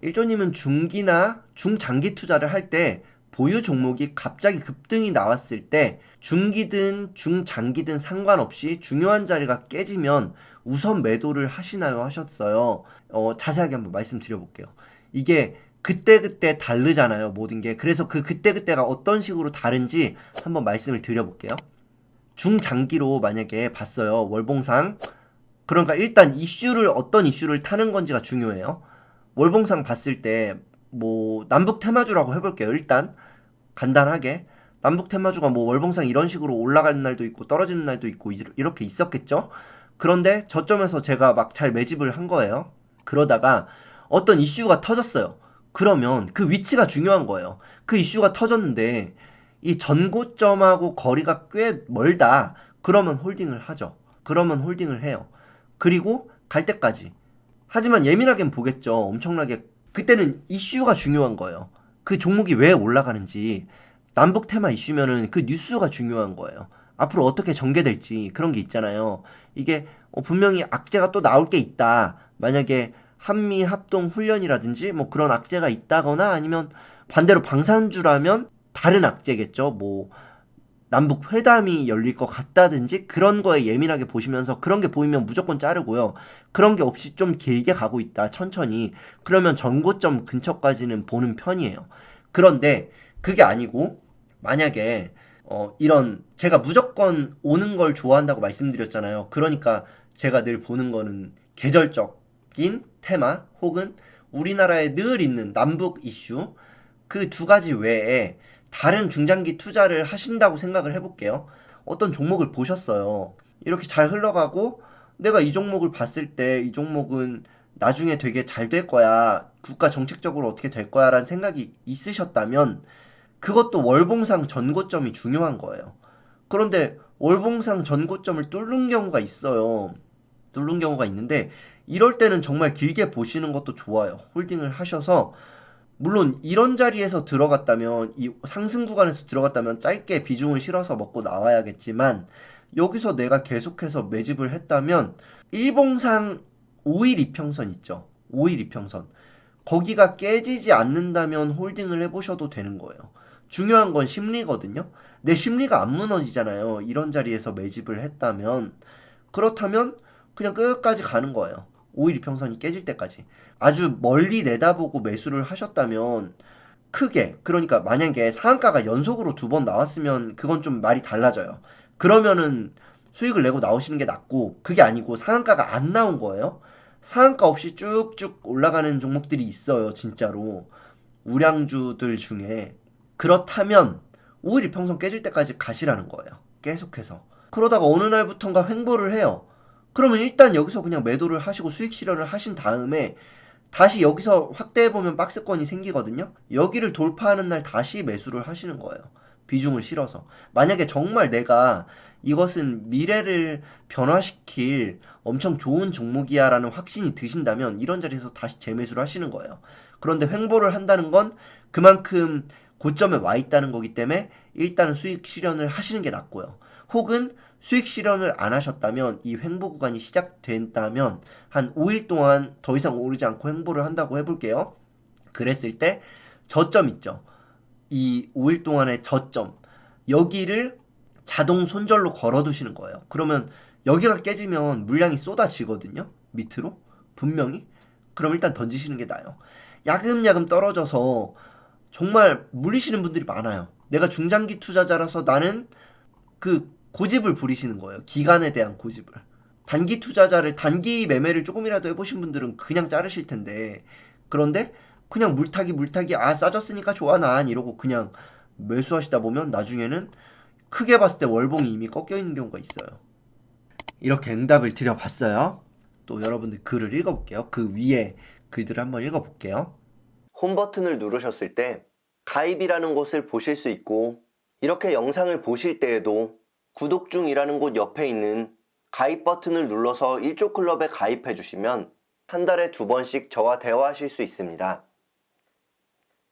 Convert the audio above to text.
일조님은 중기나 중장기 투자를 할 때 보유 종목이 갑자기 급등이 나왔을 때 중기든 중장기든 상관없이 중요한 자리가 깨지면 우선 매도를 하시나요? 하셨어요. 자세하게 한번 말씀드려볼게요. 이게 그때그때 다르잖아요, 모든 게. 그래서 그 그때그때가 어떤 식으로 다른지 한번 말씀을 드려볼게요. 중장기로 만약에 봤어요, 월봉상. 그러니까 일단 어떤 이슈를 타는 건지가 중요해요. 월봉상 봤을 때 뭐 남북 테마주라고 해볼게요. 일단 간단하게 남북 테마주가 뭐 월봉상 이런 식으로 올라가는 날도 있고 떨어지는 날도 있고 이렇게 있었겠죠. 그런데 저점에서 제가 막 잘 매집을 한 거예요. 그러다가 어떤 이슈가 터졌어요. 그러면 그 위치가 중요한 거예요. 그 이슈가 터졌는데 이 전고점하고 거리가 꽤 멀다. 그러면 홀딩을 하죠. 그러면 홀딩을 해요. 그리고 갈 때까지. 하지만 예민하게는 보겠죠. 엄청나게. 그때는 이슈가 중요한 거예요. 그 종목이 왜 올라가는지. 남북 테마 이슈면은 그 뉴스가 중요한 거예요. 앞으로 어떻게 전개될지 그런 게 있잖아요. 이게 분명히 악재가 또 나올 게 있다. 만약에 한미 합동 훈련이라든지 뭐 그런 악재가 있다거나 아니면 반대로 방산주라면 다른 악재겠죠. 뭐 남북 회담이 열릴 것 같다든지 그런 거에 예민하게 보시면서 그런 게 보이면 무조건 자르고요. 그런 게 없이 좀 길게 가고 있다. 천천히. 그러면 전고점 근처까지는 보는 편이에요. 그런데 그게 아니고 만약에 이런 제가 무조건 오는 걸 좋아한다고 말씀드렸잖아요. 그러니까 제가 늘 보는 거는 계절적인 테마 혹은 우리나라에 늘 있는 남북 이슈 그 두 가지 외에 다른 중장기 투자를 하신다고 생각을 해볼게요. 어떤 종목을 보셨어요. 이렇게 잘 흘러가고 내가 이 종목을 봤을 때 이 종목은 나중에 되게 잘 될 거야. 국가 정책적으로 어떻게 될 거야 라는 생각이 있으셨다면 그것도 월봉상 전고점이 중요한 거예요. 그런데 월봉상 전고점을 뚫는 경우가 있어요. 뚫는 경우가 있는데 이럴 때는 정말 길게 보시는 것도 좋아요. 홀딩을 하셔서 물론 이런 자리에서 들어갔다면 이 상승 구간에서 들어갔다면 짧게 비중을 실어서 먹고 나와야겠지만 여기서 내가 계속해서 매집을 했다면 일봉상 5일 이평선 있죠. 5일 이평선. 거기가 깨지지 않는다면 홀딩을 해보셔도 되는 거예요. 중요한 건 심리거든요. 내 심리가 안 무너지잖아요. 이런 자리에서 매집을 했다면. 그렇다면 그냥 끝까지 가는 거예요. 5일 이평선이 깨질 때까지. 아주 멀리 내다보고 매수를 하셨다면 크게 그러니까 만약에 상한가가 연속으로 두 번 나왔으면 그건 좀 말이 달라져요. 그러면은 수익을 내고 나오시는 게 낫고 그게 아니고 상한가가 안 나온 거예요. 상한가 없이 쭉쭉 올라가는 종목들이 있어요. 진짜로. 우량주들 중에. 그렇다면 5일 이평선 깨질 때까지 가시라는 거예요. 계속해서. 그러다가 어느 날부턴가 횡보를 해요. 그러면 일단 여기서 그냥 매도를 하시고 수익 실현을 하신 다음에 다시 여기서 확대해보면 박스권이 생기거든요. 여기를 돌파하는 날 다시 매수를 하시는 거예요. 비중을 실어서. 만약에 정말 내가 이것은 미래를 변화시킬 엄청 좋은 종목이야 라는 확신이 드신다면 이런 자리에서 다시 재매수를 하시는 거예요. 그런데 횡보를 한다는 건 그만큼 고점에 와 있다는 거기 때문에 일단은 수익 실현을 하시는 게 낫고요. 혹은 수익 실현을 안 하셨다면 이 횡보 구간이 시작된다면 한 5일 동안 더 이상 오르지 않고 횡보를 한다고 해볼게요. 그랬을 때 저점 있죠. 이 5일 동안의 저점 여기를 자동 손절로 걸어두시는 거예요. 그러면 여기가 깨지면 물량이 쏟아지거든요. 밑으로 분명히. 그럼 일단 던지시는 게 나아요. 야금야금 떨어져서 정말 물리시는 분들이 많아요. 내가 중장기 투자자라서 나는 그 고집을 부리시는 거예요. 기간에 대한 고집을. 단기 투자자를 단기 매매를 조금이라도 해보신 분들은 그냥 자르실 텐데 그런데 그냥 물타기 아 싸졌으니까 좋아 난 이러고 그냥 매수하시다 보면 나중에는 크게 봤을 때 월봉이 이미 꺾여 있는 경우가 있어요. 이렇게 응답을 드려봤어요. 또 여러분들 글을 읽어볼게요. 그 위에 글들을 한번 읽어볼게요. 홈 버튼을 누르셨을 때 가입이라는 곳을 보실 수 있고 이렇게 영상을 보실 때에도 구독 중이라는 곳 옆에 있는 가입 버튼을 눌러서 1조 클럽에 가입해 주시면 한 달에 2번씩 저와 대화하실 수 있습니다.